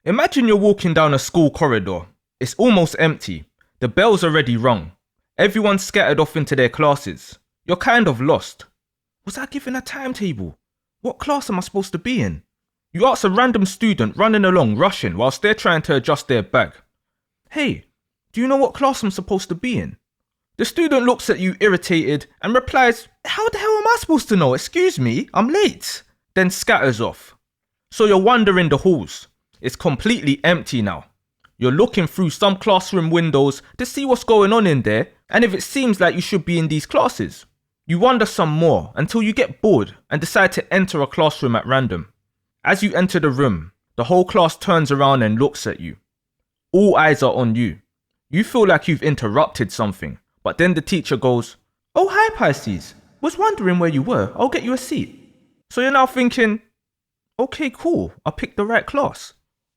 Imagine you're walking down a school corridor. It's almost empty. The bell's already rung. Everyone's scattered off into their classes. You're kind of lost. Was I given a timetable? What class am I supposed to be in? You ask a random student running along rushing whilst they're trying to adjust their bag. Hey, do you know what class I'm supposed to be in? The student looks at you irritated and replies, how the hell am I supposed to know? Excuse me, I'm late. Then scatters off. So you're wandering the halls. It's completely empty now. You're looking through some classroom windows to see what's going on in there and if it seems like you should be in these classes. You wander some more until you get bored and decide to enter a classroom at random. As you enter the room, the whole class turns around and looks at you. All eyes are on you. You feel like you've interrupted something, but then the teacher goes, oh hi Pisces, was wondering where you were, I'll get you a seat. So you're now thinking, okay cool, I picked the right class.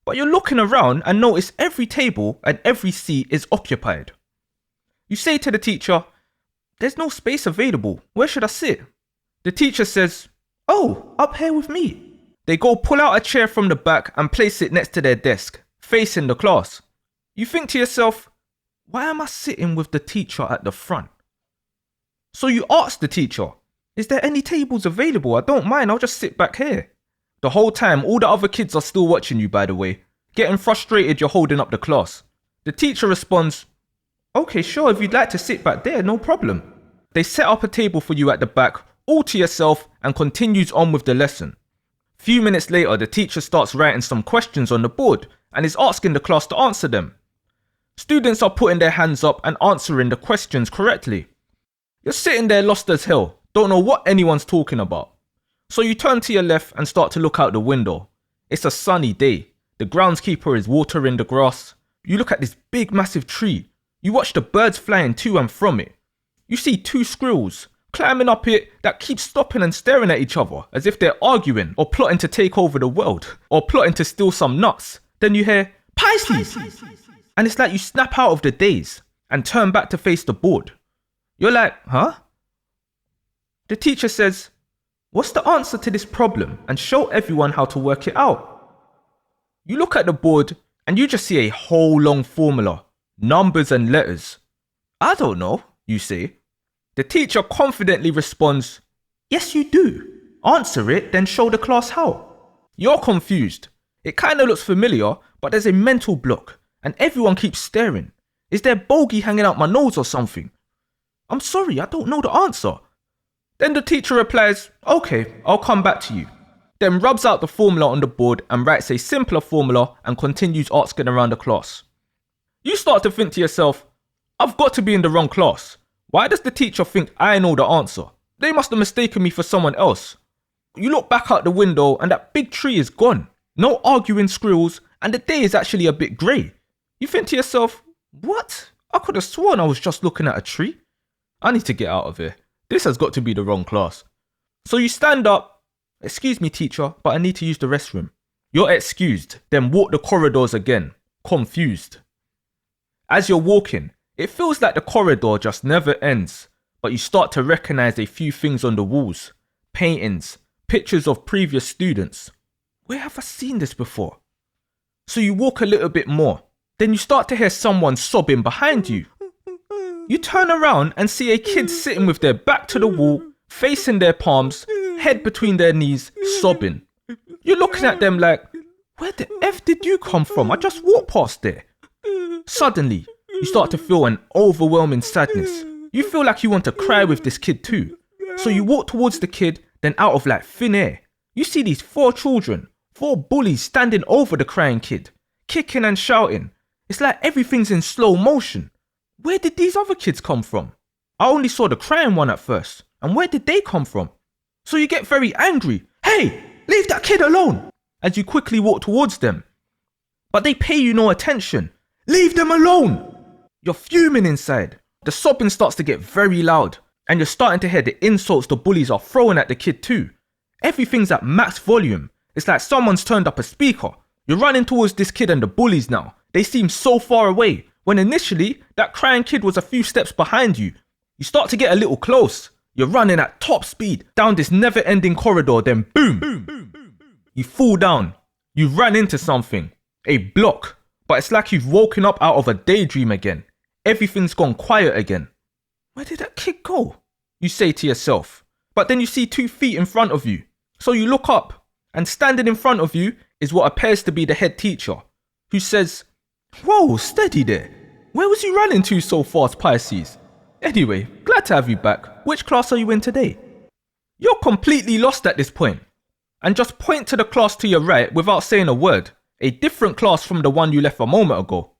But you're looking around and notice every table and every seat is occupied. You say to the teacher, there's no space available, where should I sit? The teacher says, oh, up here with me. They go pull out a chair from the back and place it next to their desk, facing the class. You think to yourself, why am I sitting with the teacher at the front? So you ask the teacher, is there any tables available? I don't mind, I'll just sit back here. The whole time, all the other kids are still watching you, by the way. Getting frustrated you're holding up the class. The teacher responds, okay, sure, if you'd like to sit back there, no problem. They set up a table for you at the back, all to yourself, and continues on with the lesson. Few minutes later, the teacher starts writing some questions on the board and is asking the class to answer them. Students are putting their hands up and answering the questions correctly. You're sitting there lost as hell, don't know what anyone's talking about. So you turn to your left and start to look out the window. It's a sunny day. The groundskeeper is watering the grass. You look at this big massive tree. You watch the birds flying to and from it. You see two squirrels climbing up it that keep stopping and staring at each other as if they're arguing or plotting to take over the world or plotting to steal some nuts. Then you hear, Pisces! And it's like you snap out of the daze and turn back to face the board. You're like, huh? The teacher says, what's the answer to this problem and show everyone how to work it out? You look at the board and you just see a whole long formula, numbers and letters. I don't know, you say. The teacher confidently responds, yes you do. Answer it, then show the class how. You're confused. It kind of looks familiar, but there's a mental block and everyone keeps staring. Is there bogey hanging out my nose or something? I'm sorry, I don't know the answer. Then the teacher replies, okay, I'll come back to you. Then rubs out the formula on the board and writes a simpler formula and continues asking around the class. You start to think to yourself, I've got to be in the wrong class. Why does the teacher think I know the answer? They must have mistaken me for someone else. You look back out the window and that big tree is gone. No arguing squirrels and the day is actually a bit grey. You think to yourself, what? I could have sworn I was just looking at a tree. I need to get out of here. This has got to be the wrong class. So you stand up. Excuse me, teacher, but I need to use the restroom. You're excused, then walk the corridors again, confused. As you're walking, it feels like the corridor just never ends, but you start to recognize a few things on the walls. Paintings, pictures of previous students. Where have I seen this before? So you walk a little bit more, then you start to hear someone sobbing behind you. You turn around and see a kid sitting with their back to the wall, facing their palms, head between their knees, sobbing. You're looking at them like, where the F did you come from? I just walked past there. Suddenly, you start to feel an overwhelming sadness. You feel like you want to cry with this kid too. So you walk towards the kid, then out of like thin air, you see these 4 children, 4 bullies standing over the crying kid, kicking and shouting. It's like everything's in slow motion. Where did these other kids come from? I only saw the crying one at first. And where did they come from? So you get very angry. Hey, leave that kid alone! As you quickly walk towards them. But they pay you no attention. Leave them alone! You're fuming inside. The sobbing starts to get very loud. And you're starting to hear the insults the bullies are throwing at the kid too. Everything's at max volume. It's like someone's turned up a speaker. You're running towards this kid and the bullies now. They seem so far away. When initially, that crying kid was a few steps behind you. You start to get a little close. You're running at top speed down this never-ending corridor, then boom! You fall down. You run into something. A block, but it's like you've woken up out of a daydream again. Everything's gone quiet again. Where did that kid go? You say to yourself. But then you see 2 feet in front of you. So you look up, and standing in front of you is what appears to be the head teacher, who says, "Whoa, steady there. Where was you running to so fast, Pisces? Anyway, glad to have you back. Which class are you in today?" You're completely lost at this point, and just point to the class to your right without saying a word, a different class from the one you left a moment ago.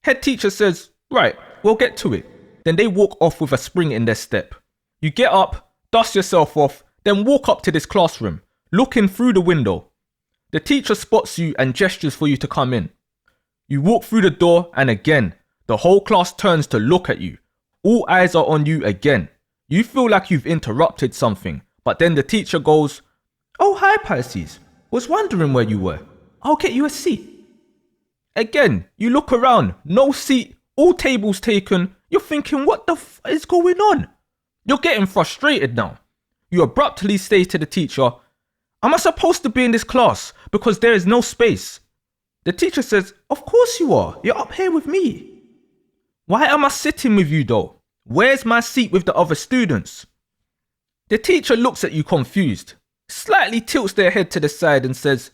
Head teacher says, "Right, we'll get to it." Then they walk off with a spring in their step. You get up, dust yourself off, then walk up to this classroom, looking through the window. The teacher spots you and gestures for you to come in. You walk through the door, and again, the whole class turns to look at you. All eyes are on you again. You feel like you've interrupted something, but then the teacher goes, "Oh, hi Pisces. Was wondering where you were. I'll get you a seat." Again, you look around, no seat, all tables taken. You're thinking, what the f is going on? You're getting frustrated now. You abruptly say to the teacher, "Am I supposed to be in this class because there is no space?" The teacher says, "Of course you are. You're up here with me." "Why am I sitting with you though? Where's my seat with the other students?" The teacher looks at you confused, slightly tilts their head to the side and says,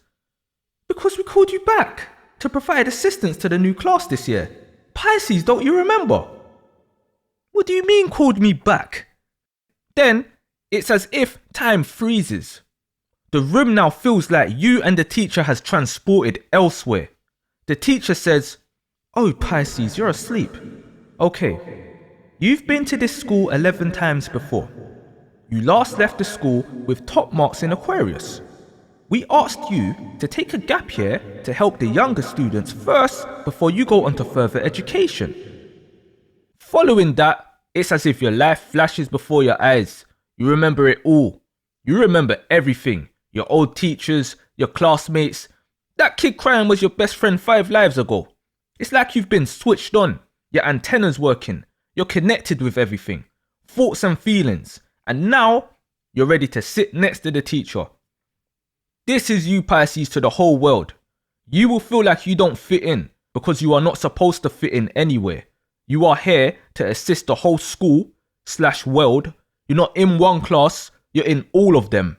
"Because we called you back to provide assistance to the new class this year. Pisces, don't you remember?" "What do you mean called me back?" Then it's as if time freezes. The room now feels like you and the teacher has transported elsewhere. The teacher says, "Oh Pisces, you're asleep. Okay, you've been to this school 11 times before. You last left the school with top marks in Aquarius. We asked you to take a gap year to help the younger students first before you go on to further education." Following that, it's as if your life flashes before your eyes. You remember it all. You remember everything. Your old teachers, your classmates. That kid crying was your best friend 5 lives ago. It's like you've been switched on. Your antennas working. You're connected with everything. Thoughts and feelings. And now, you're ready to sit next to the teacher. This is you, Pisces, to the whole world. You will feel like you don't fit in because you are not supposed to fit in anywhere. You are here to assist the whole school/world. You're not in one class, you're in all of them.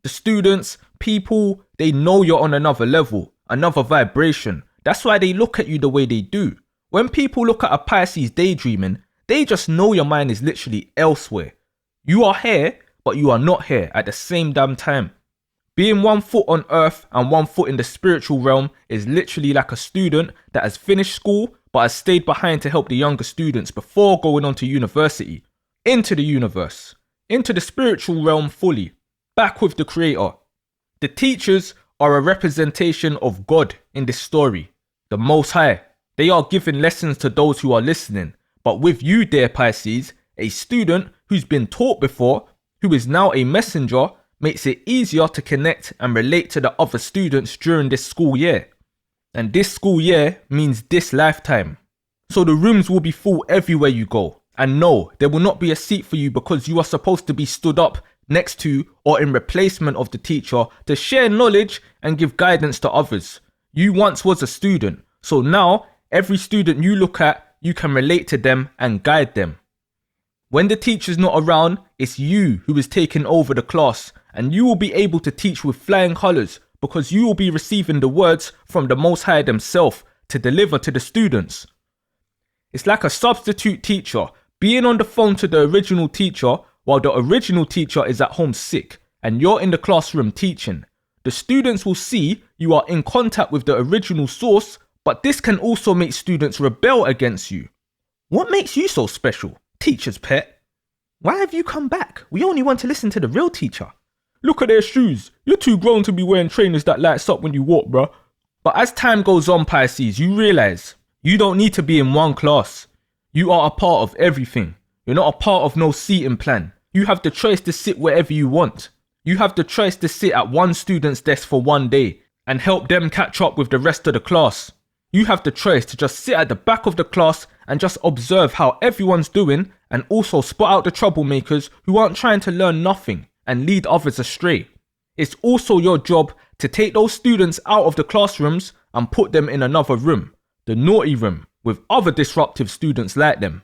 The students, people, they know you're on another level, another vibration. That's why they look at you the way they do. When people look at a Pisces daydreaming, they just know your mind is literally elsewhere. You are here, but you are not here at the same damn time. Being 1 foot on earth and 1 foot in the spiritual realm is literally like a student that has finished school but has stayed behind to help the younger students before going on to university, into the universe, into the spiritual realm fully, back with the creator. The teachers are a representation of God in this story, the Most High. They are giving lessons to those who are listening, but with you, dear Pisces, a student who's been taught before, who is now a messenger, makes it easier to connect and relate to the other students during this school year. And this school year means this lifetime. So the rooms will be full everywhere you go. And no, there will not be a seat for you because you are supposed to be stood up next to or in replacement of the teacher to share knowledge and give guidance to others. You once was a student, so now every student you look at, you can relate to them and guide them. When the teacher's not around, it's you who is taking over the class, and you will be able to teach with flying colours because you will be receiving the words from the Most High themselves to deliver to the students. It's like a substitute teacher being on the phone to the original teacher while the original teacher is at home sick and you're in the classroom teaching. The students will see you are in contact with the original source, but this can also make students rebel against you. What makes you so special, teacher's pet? Why have you come back? We only want to listen to the real teacher. Look at their shoes. You're too grown to be wearing trainers that lights up when you walk, bruh. But as time goes on, Pisces, you realise you don't need to be in one class. You are a part of everything. You're not a part of no seating plan. You have the choice to sit wherever you want. You have the choice to sit at one student's desk for one day and help them catch up with the rest of the class. You have the choice to just sit at the back of the class and just observe how everyone's doing and also spot out the troublemakers who aren't trying to learn nothing and lead others astray. It's also your job to take those students out of the classrooms and put them in another room, the naughty room, with other disruptive students like them.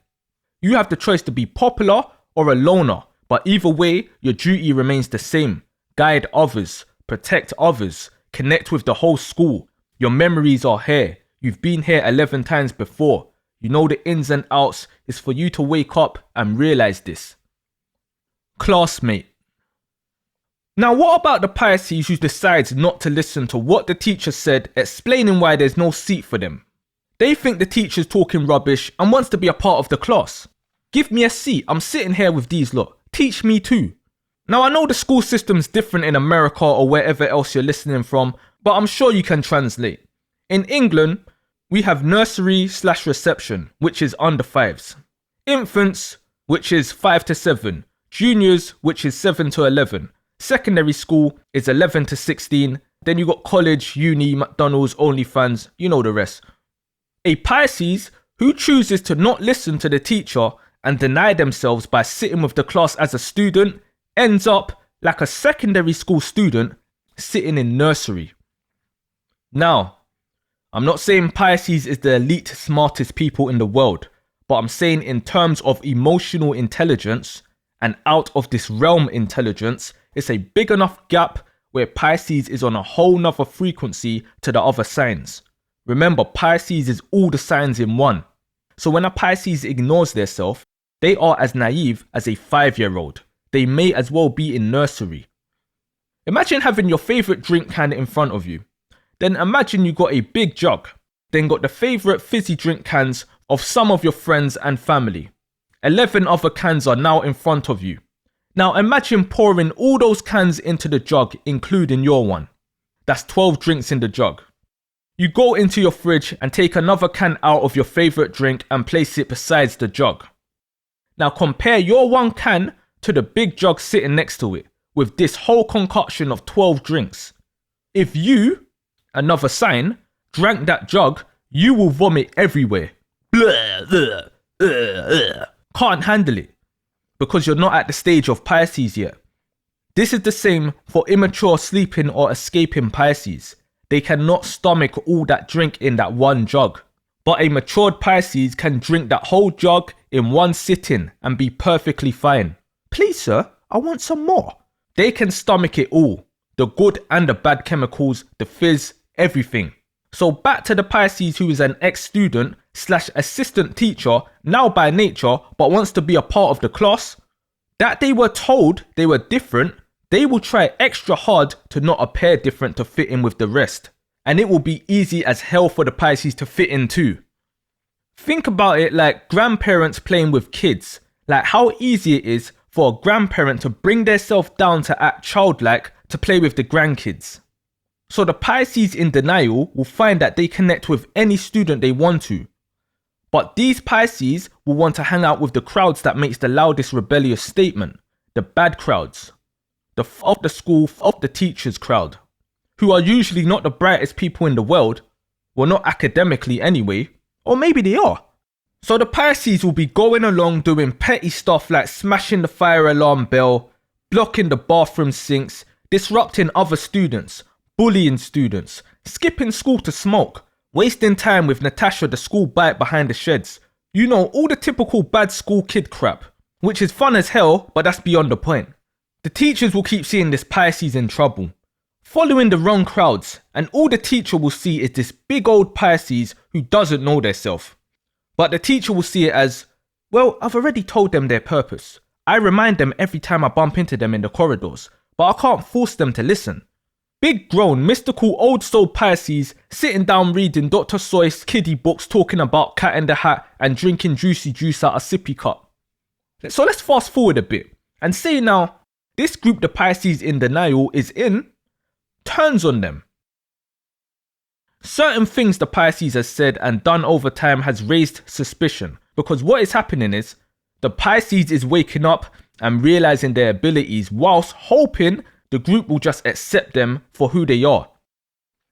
You have the choice to be popular or a loner, but either way, your duty remains the same. Guide others, protect others, connect with the whole school. Your memories are here. You've been here 11 times before. You know the ins and outs. It's for you to wake up and realize this. Classmate. Now what about the Pisces who decides not to listen to what the teacher said, explaining why there's no seat for them? They think the teacher's talking rubbish and wants to be a part of the class. Give me a seat, I'm sitting here with these lot. Teach me too. Now I know the school system's different in America or wherever else you're listening from, but I'm sure you can translate. In England, we have nursery/reception, which is under 5s. Infants, which is 5 to 7. Juniors, which is 7 to 11. Secondary school is 11 to 16. Then you got college, uni, McDonald's, OnlyFans, you know the rest. A Pisces who chooses to not listen to the teacher and deny themselves by sitting with the class as a student ends up like a secondary school student sitting in nursery. Now, I'm not saying Pisces is the elite smartest people in the world, but I'm saying in terms of emotional intelligence and out of this realm intelligence, it's a big enough gap where Pisces is on a whole nother frequency to the other signs. Remember, Pisces is all the signs in one. So when a Pisces ignores their self, they are as naive as a 5-year-old. They may as well be in nursery. Imagine having your favourite drink can in front of you. Then imagine you got a big jug. Then got the favourite fizzy drink cans of some of your friends and family. 11 other cans are now in front of you. Now imagine pouring all those cans into the jug, including your one. That's 12 drinks in the jug. You go into your fridge and take another can out of your favourite drink and place it besides the jug. Now compare your one can to the big jug sitting next to it, with this whole concoction of 12 drinks. If you, another sign, drank that jug, you will vomit everywhere. Can't handle it, because you're not at the stage of Pisces yet. This is the same for immature sleeping or escaping Pisces. They cannot stomach all that drink in that one jug. But a matured Pisces can drink that whole jug in one sitting and be perfectly fine. Please sir, I want some more. They can stomach it all. The good and the bad chemicals, the fizz, everything. So back to the Pisces who is an ex-student/assistant teacher, now by nature, but wants to be a part of the class. That they were told they were different, they will try extra hard to not appear different to fit in with the rest. And it will be easy as hell for the Pisces to fit in too. Think about it like grandparents playing with kids. Like how easy it is for a grandparent to bring themselves down to act childlike to play with the grandkids. So the Pisces in denial will find that they connect with any student they want to. But these Pisces will want to hang out with the crowds that makes the loudest rebellious statement. The bad crowds. The of the school, of the teachers crowd. Who are usually not the brightest people in the world. Well, not academically anyway. Or maybe they are. So the Pisces will be going along doing petty stuff like smashing the fire alarm bell, blocking the bathroom sinks, disrupting other students, bullying students, skipping school to smoke, wasting time with Natasha the school bike behind the sheds. You know, all the typical bad school kid crap, which is fun as hell, but that's beyond the point. The teachers will keep seeing this Pisces in trouble, following the wrong crowds, and all the teacher will see is this big old Pisces who doesn't know theirself. But the teacher will see it as, well, I've already told them their purpose. I remind them every time I bump into them in the corridors, but I can't force them to listen. Big grown, mystical old soul Pisces sitting down reading Dr. Seuss kiddie books talking about Cat in the Hat and drinking juicy juice out a sippy cup. So let's fast forward a bit and say now, this group the Pisces in denial is in, turns on them. Certain things the Pisces has said and done over time has raised suspicion, because what is happening is the Pisces is waking up and realizing their abilities whilst hoping the group will just accept them for who they are.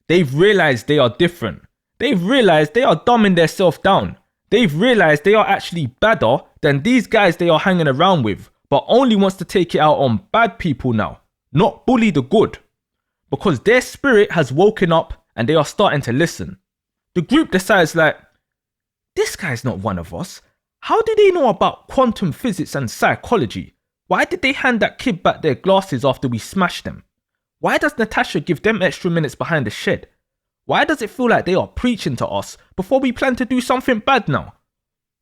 They've realized they are different. They've realized they are dumbing themselves down. They've realized they are actually badder than these guys they are hanging around with, but only wants to take it out on bad people now, not bully the good. Because their spirit has woken up and they are starting to listen. The group decides like, this guy's not one of us. How do they know about quantum physics and psychology? Why did they hand that kid back their glasses after we smashed them? Why does Natasha give them extra minutes behind the shed? Why does it feel like they are preaching to us before we plan to do something bad now?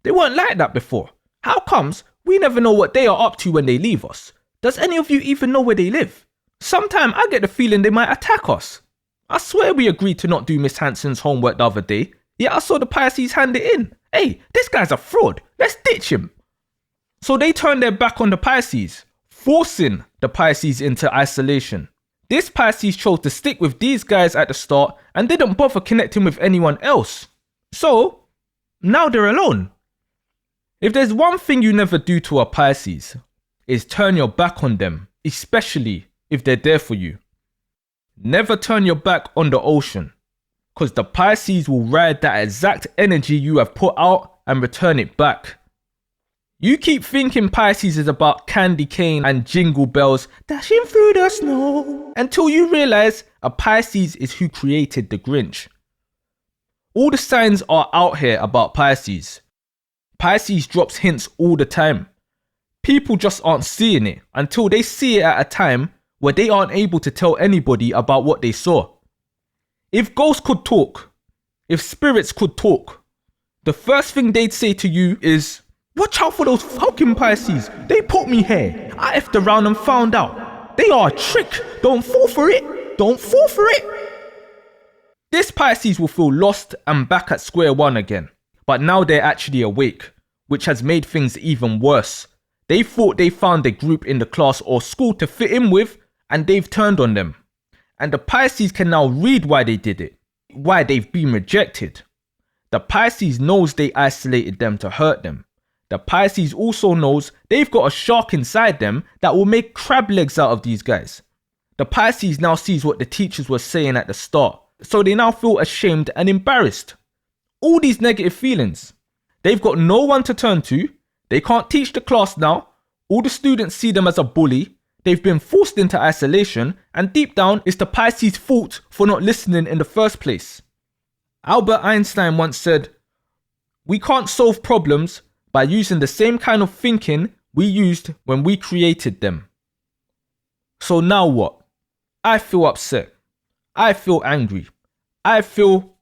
They weren't like that before. How comes we never know what they are up to when they leave us? Does any of you even know where they live? Sometimes I get the feeling they might attack us. I swear we agreed to not do Miss Hanson's homework the other day, yet I saw the Pisces hand it in. Hey, this guy's a fraud. Let's ditch him. So they turned their back on the Pisces, forcing the Pisces into isolation. This Pisces chose to stick with these guys at the start and didn't bother connecting with anyone else. So, now they're alone. If there's one thing you never do to a Pisces, is turn your back on them, especially if they're there for you. Never turn your back on the ocean, because the Pisces will ride that exact energy you have put out and return it back. You keep thinking Pisces is about candy cane and jingle bells dashing through the snow until you realize a Pisces is who created the Grinch. All the signs are out here about Pisces. Pisces drops hints all the time. People just aren't seeing it until they see it at a time where they aren't able to tell anybody about what they saw. If ghosts could talk, if spirits could talk, the first thing they'd say to you is, watch out for those fucking Pisces. They put me here. I effed around and found out. They are a trick. Don't fall for it. Don't fall for it. This Pisces will feel lost and back at square one again. But now they're actually awake, which has made things even worse. They thought they found a group in the class or school to fit in with, and they've turned on them. And the Pisces can now read why they did it, why they've been rejected. The Pisces knows they isolated them to hurt them. The Pisces also knows they've got a shark inside them that will make crab legs out of these guys. The Pisces now sees what the teachers were saying at the start, so they now feel ashamed and embarrassed. All these negative feelings. They've got no one to turn to. They can't teach the class now. All the students see them as a bully. They've been forced into isolation, and deep down it's the Pisces' fault for not listening in the first place. Albert Einstein once said, "We can't solve problems by using the same kind of thinking we used when we created them." So now what? I feel upset. I feel angry. I feel,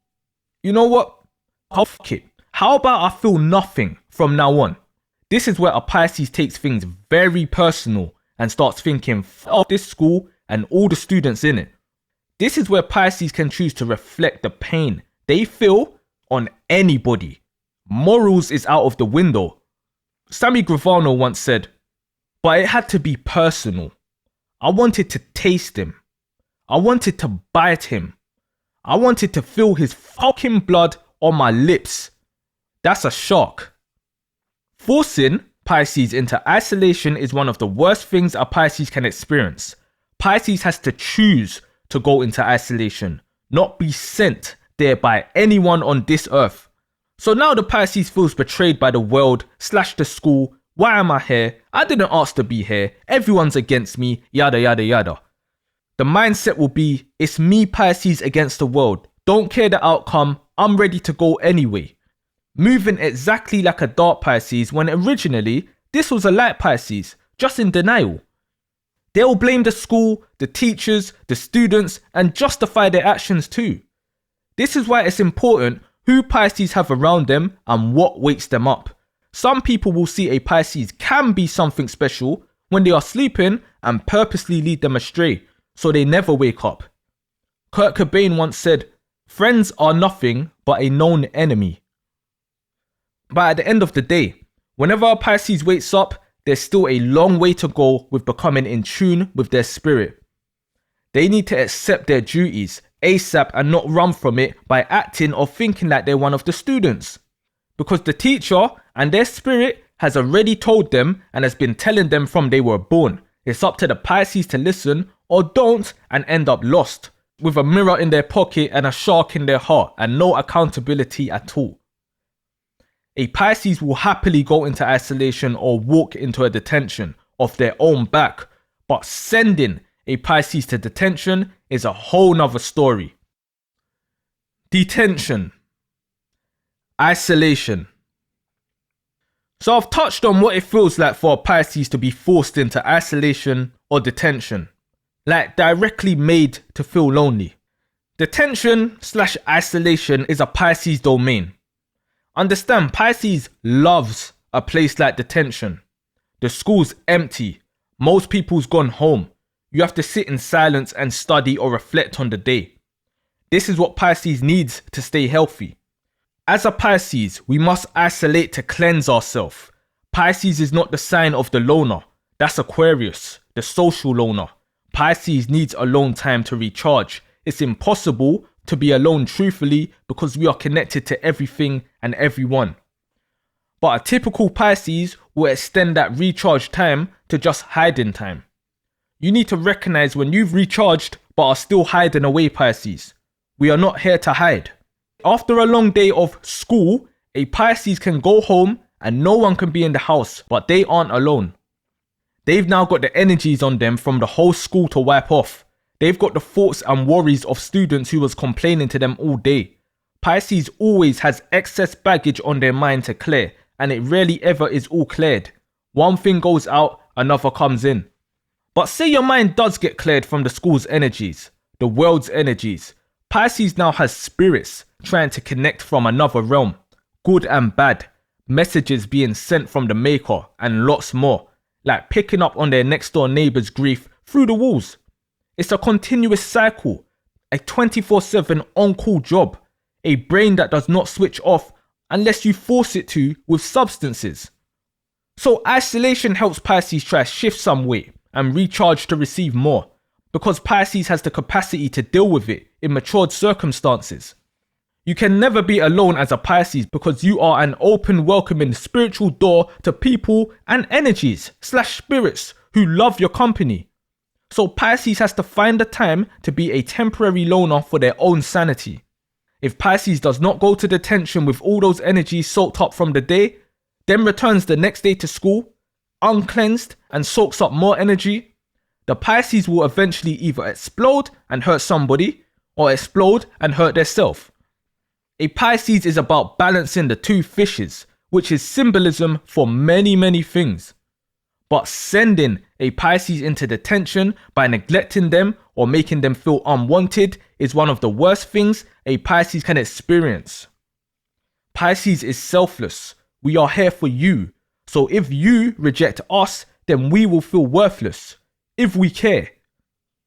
you know what? Fuck it. How about I feel nothing from now on? This is where a Pisces takes things very personal and starts thinking, fuck this school and all the students in it. This is where Pisces can choose to reflect the pain they feel on anybody. Morals is out of the window. Sammy Gravano once said, but it had to be personal. I wanted to taste him. I wanted to bite him. I wanted to feel his fucking blood on my lips. That's a shark. Forcing Pisces into isolation is one of the worst things a Pisces can experience. Pisces has to choose to go into isolation, not be sent there by anyone on this earth. So now the Pisces feels betrayed by the world / the school. Why am I here? I didn't ask to be here. Everyone's against me, yada yada yada. The mindset will be, it's me Pisces against the world. Don't care the outcome, I'm ready to go anyway. Moving exactly like a dark Pisces when originally this was a light Pisces, just in denial. They'll blame the school, the teachers, the students, and justify their actions too. This is why it's important who Pisces have around them and what wakes them up. Some people will see a Pisces can be something special when they are sleeping and purposely lead them astray, so they never wake up. Kurt Cobain once said, friends are nothing but a known enemy. But at the end of the day, whenever a Pisces wakes up, there's still a long way to go with becoming in tune with their spirit. They need to accept their duties ASAP and not run from it by acting or thinking like they're one of the students. Because the teacher and their spirit has already told them and has been telling them from they were born. It's up to the Pisces to listen or don't and end up lost, with a mirror in their pocket and a shark in their heart and no accountability at all. A Pisces will happily go into isolation or walk into a detention off their own back, but sending a Pisces to detention is a whole nother story. Detention. Isolation. So I've touched on what it feels like for a Pisces to be forced into isolation or detention. Like directly made to feel lonely. Detention/isolation is a Pisces domain. Understand, Pisces loves a place like detention. The school's empty. Most people's gone home. You have to sit in silence and study or reflect on the day. This is what Pisces needs to stay healthy. As a Pisces, we must isolate to cleanse ourselves. Pisces is not the sign of the loner. That's Aquarius, the social loner. Pisces needs alone time to recharge. It's impossible to be alone truthfully because we are connected to everything and everyone. But a typical Pisces will extend that recharge time to just hiding time. You need to recognize when you've recharged but are still hiding away, Pisces. We are not here to hide. After a long day of school, a Pisces can go home and no one can be in the house, but they aren't alone. They've now got the energies on them from the whole school to wipe off. They've got the thoughts and worries of students who was complaining to them all day. Pisces always has excess baggage on their mind to clear, and it rarely ever is all cleared. One thing goes out, another comes in. But say your mind does get cleared from the school's energies, the world's energies. Pisces now has spirits trying to connect from another realm, good and bad, messages being sent from the maker, and lots more, like picking up on their next door neighbor's grief through the walls. It's a continuous cycle, a 24/7 on-call job, a brain that does not switch off unless you force it to with substances. So isolation helps Pisces try to shift some weight and recharge to receive more, because Pisces has the capacity to deal with it in matured circumstances. You can never be alone as a Pisces because you are an open, welcoming spiritual door to people and energies/spirits who love your company. So Pisces has to find the time to be a temporary loner for their own sanity. If Pisces does not go to detention with all those energies soaked up from the day, then returns the next day to school, uncleansed and soaks up more energy, the Pisces will eventually either explode and hurt somebody or explode and hurt themselves. A Pisces is about balancing the two fishes, which is symbolism for many things. But sending a Pisces into detention by neglecting them or making them feel unwanted is one of the worst things a Pisces can experience. Pisces is selfless. We are here for you. So if you reject us, then we will feel worthless. If we care.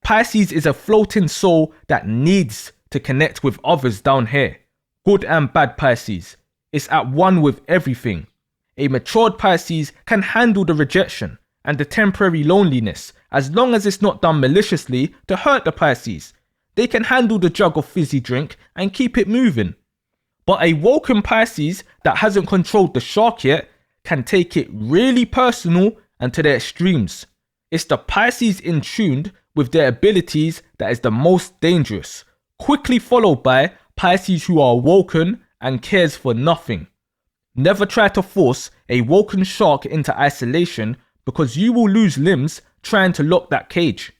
Pisces is a floating soul that needs to connect with others down here. Good and bad Pisces. It's at one with everything. A matured Pisces can handle the rejection and the temporary loneliness as long as it's not done maliciously to hurt the Pisces. They can handle the jug of fizzy drink and keep it moving. But a woken Pisces that hasn't controlled the shark yet can take it really personal and to the extremes. It's the Pisces in tune with their abilities that is the most dangerous, quickly followed by Pisces who are woken and cares for nothing. Never try to force a woken shark into isolation because you will lose limbs trying to lock that cage.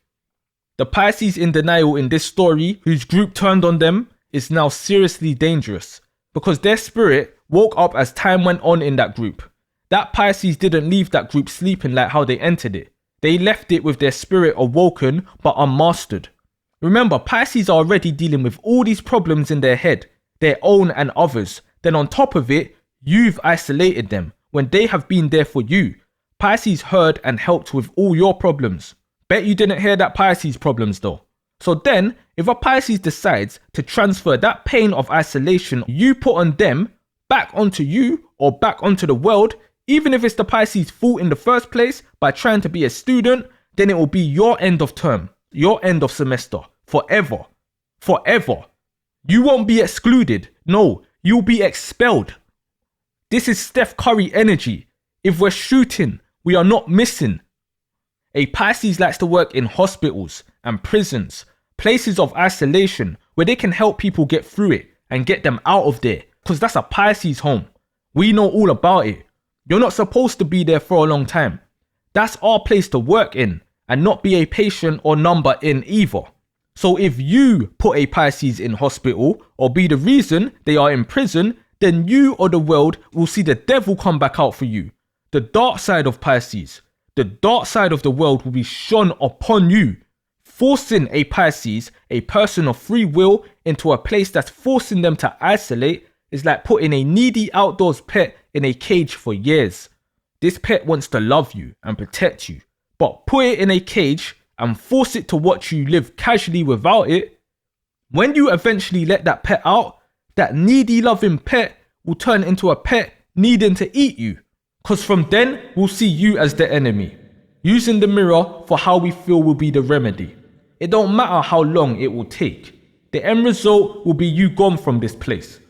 The Pisces in denial in this story, whose group turned on them, is now seriously dangerous because their spirit woke up as time went on in that group. That Pisces didn't leave that group sleeping like how they entered it. They left it with their spirit awoken but unmastered. Remember, Pisces are already dealing with all these problems in their head, their own and others. Then on top of it, you've isolated them when they have been there for you. Pisces heard and helped with all your problems. Bet you didn't hear that Pisces problems though. So then, if a Pisces decides to transfer that pain of isolation you put on them back onto you or back onto the world, even if it's the Pisces' fault in the first place by trying to be a student, then it will be your end of term, your end of semester, forever. Forever. You won't be excluded. No, you'll be expelled. This is Steph Curry energy. If we're shooting, we are not missing. A Pisces likes to work in hospitals and prisons, places of isolation where they can help people get through it and get them out of there, because that's a Pisces home. We know all about it. You're not supposed to be there for a long time. That's our place to work in and not be a patient or number in either. So if you put a Pisces in hospital or be the reason they are in prison, then you or the world will see the devil come back out for you. The dark side of Pisces, the dark side of the world will be shone upon you. Forcing a Pisces, a person of free will, into a place that's forcing them to isolate is like putting a needy outdoors pet in a cage for years. This pet wants to love you and protect you, but put it in a cage and force it to watch you live casually without it. When you eventually let that pet out, that needy loving pet will turn into a pet needing to eat you. Cause from then, we'll see you as the enemy. Using the mirror for how we feel will be the remedy. It don't matter how long it will take. The end result will be you gone from this place.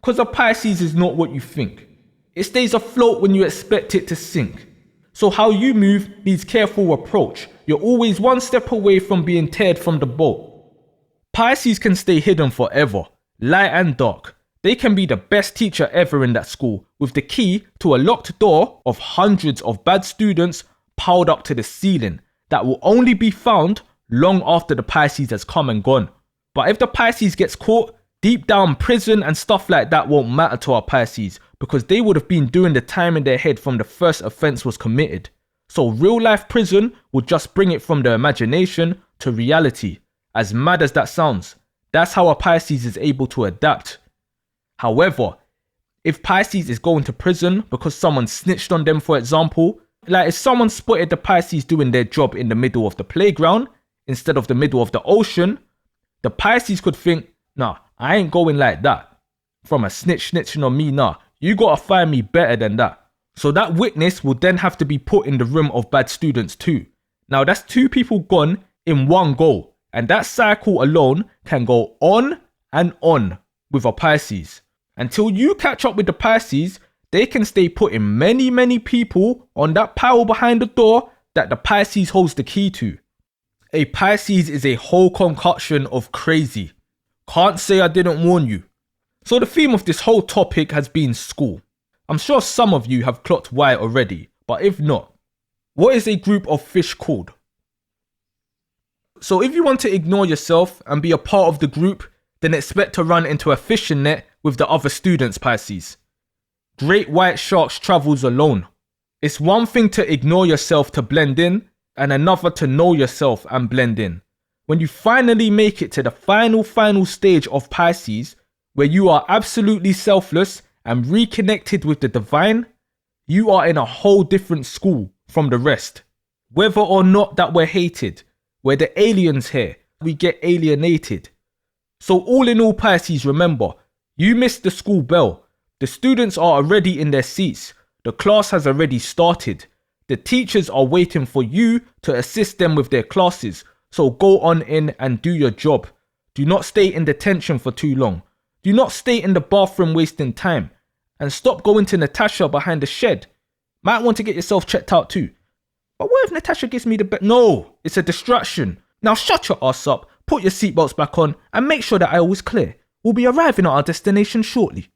Cause a Pisces is not what you think. It stays afloat when you expect it to sink. So how you move needs careful approach. You're always one step away from being teared from the boat. Pisces can stay hidden forever, light and dark. They can be the best teacher ever in that school, with the key to a locked door of hundreds of bad students piled up to the ceiling that will only be found long after the Pisces has come and gone. But if the Pisces gets caught, deep down prison and stuff like that won't matter to our Pisces, because they would have been doing the time in their head from the first offense was committed. So real life prison will just bring it from the imagination to reality. As mad as that sounds, that's how a Pisces is able to adapt. However, if Pisces is going to prison because someone snitched on them, for example, like if someone spotted the Pisces doing their job in the middle of the playground instead of the middle of the ocean, the Pisces could think, nah, I ain't going like that. From a snitch snitching on me, nah, you gotta find me better than that. So that witness will then have to be put in the room of bad students too. Now that's two people gone in one go, and that cycle alone can go on and on with a Pisces. Until you catch up with the Pisces, they can stay putting many people on that pile behind the door that the Pisces holds the key to. A Pisces is a whole concoction of crazy. Can't say I didn't warn you. So the theme of this whole topic has been school. I'm sure some of you have clocked why already, but if not, what is a group of fish called? So if you want to ignore yourself and be a part of the group, then expect to run into a fishing net with the other students, Pisces. Great white sharks travels alone. It's one thing to ignore yourself to blend in, and another to know yourself and blend in. When you finally make it to the final stage of Pisces, where you are absolutely selfless and reconnected with the divine, you are in a whole different school from the rest. Whether or not that we're hated, we're the aliens here, we get alienated. So all in all, Pisces, remember, you missed the school bell. The students are already in their seats. The class has already started. The teachers are waiting for you to assist them with their classes. So go on in and do your job. Do not stay in detention for too long. Do not stay in the bathroom wasting time. And stop going to Natasha behind the shed. Might want to get yourself checked out too. But what if Natasha gives me the best? No, it's a distraction. Now shut your ass up, put your seatbelts back on, and make sure that aisle is clear. We'll be arriving at our destination shortly.